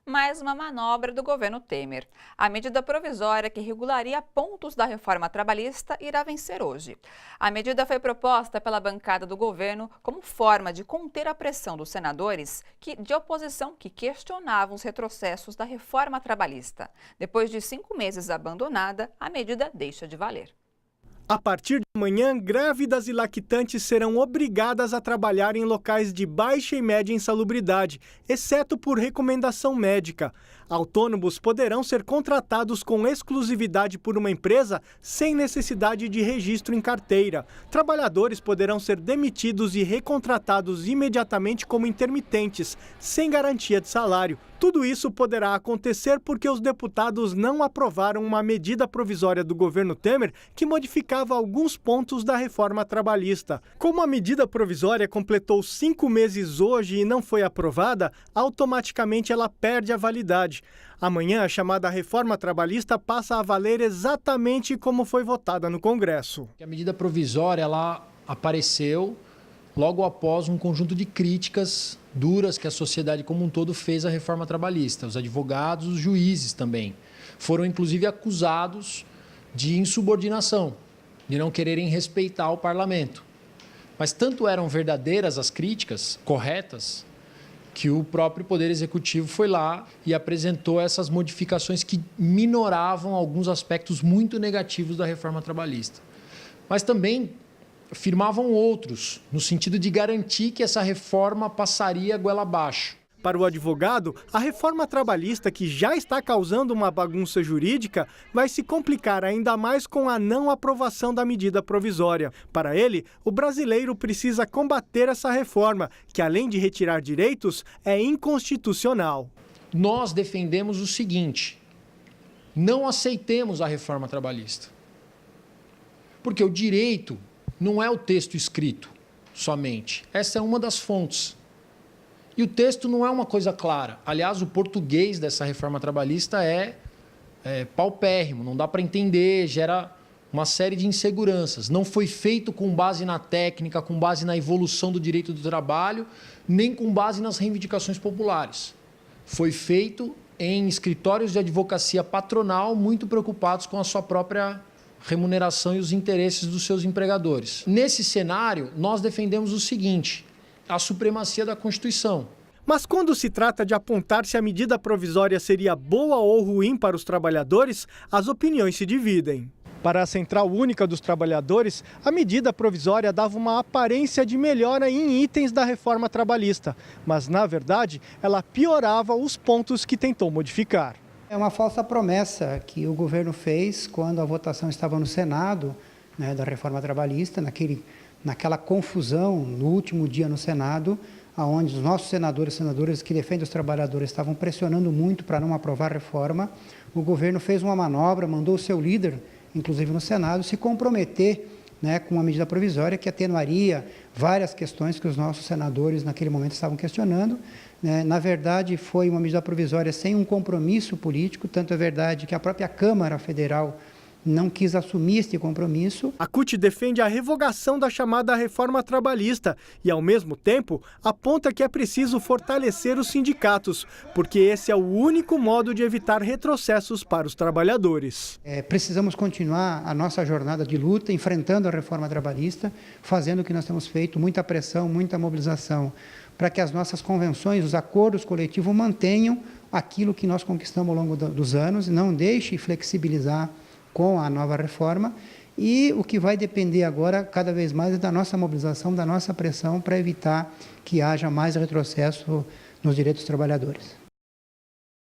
Mais uma manobra do governo Temer. A medida provisória que regularia pontos da reforma trabalhista irá vencer hoje. A medida foi proposta pela bancada do governo como forma de conter a pressão dos senadores de oposição que questionavam os retrocessos da reforma trabalhista. Depois de 5 meses abandonada, a medida deixa de valer. A partir de amanhã, grávidas e lactantes serão obrigadas a trabalhar em locais de baixa e média insalubridade, exceto por recomendação médica. Autônomos poderão ser contratados com exclusividade por uma empresa sem necessidade de registro em carteira. Trabalhadores poderão ser demitidos e recontratados imediatamente como intermitentes, sem garantia de salário. Tudo isso poderá acontecer porque os deputados não aprovaram uma medida provisória do governo Temer que modificava alguns pontos da reforma trabalhista. Como a medida provisória completou 5 meses hoje e não foi aprovada, automaticamente ela perde a validade. Amanhã, a chamada reforma trabalhista passa a valer exatamente como foi votada no Congresso. A medida provisória ela apareceu logo após um conjunto de críticas duras que a sociedade como um todo fez à reforma trabalhista. Os advogados, os juízes também foram inclusive acusados de insubordinação, de não quererem respeitar o parlamento. Mas tanto eram verdadeiras as críticas, corretas, que o próprio Poder Executivo foi lá e apresentou essas modificações que minoravam alguns aspectos muito negativos da reforma trabalhista. Mas também firmavam outros, no sentido de garantir que essa reforma passaria goela abaixo. Para o advogado, a reforma trabalhista, que já está causando uma bagunça jurídica, vai se complicar ainda mais com a não aprovação da medida provisória. Para ele, o brasileiro precisa combater essa reforma, que além de retirar direitos, é inconstitucional. Nós defendemos o seguinte: não aceitemos a reforma trabalhista. Porque o direito não é o texto escrito somente. Essa é uma das fontes. E o texto não é uma coisa clara. Aliás, o português dessa reforma trabalhista é paupérrimo, não dá para entender, gera uma série de inseguranças. Não foi feito com base na técnica, com base na evolução do direito do trabalho, nem com base nas reivindicações populares. Foi feito em escritórios de advocacia patronal muito preocupados com a sua própria remuneração e os interesses dos seus empregadores. Nesse cenário, nós defendemos o seguinte: a supremacia da Constituição. Mas quando se trata de apontar se a medida provisória seria boa ou ruim para os trabalhadores, as opiniões se dividem. Para a Central Única dos Trabalhadores, a medida provisória dava uma aparência de melhora em itens da reforma trabalhista, mas, na verdade, ela piorava os pontos que tentou modificar. É uma falsa promessa que o governo fez quando a votação estava no Senado, da reforma trabalhista, naquela confusão no último dia no Senado, onde os nossos senadores que defendem os trabalhadores estavam pressionando muito para não aprovar a reforma. O governo fez uma manobra, mandou o seu líder, inclusive no Senado, se comprometer com uma medida provisória que atenuaria várias questões que os nossos senadores naquele momento estavam questionando. Na verdade, foi uma medida provisória sem um compromisso político, tanto é verdade que a própria Câmara Federal não quis assumir este compromisso. A CUT defende a revogação da chamada reforma trabalhista e, ao mesmo tempo, aponta que é preciso fortalecer os sindicatos, porque esse é o único modo de evitar retrocessos para os trabalhadores. Precisamos continuar a nossa jornada de luta, enfrentando a reforma trabalhista, fazendo o que nós temos feito, muita pressão, muita mobilização, para que as nossas convenções, os acordos coletivos mantenham aquilo que nós conquistamos ao longo dos anos e não deixe flexibilizar com a nova reforma. E o que vai depender agora, cada vez mais, é da nossa mobilização, da nossa pressão para evitar que haja mais retrocesso nos direitos dos trabalhadores.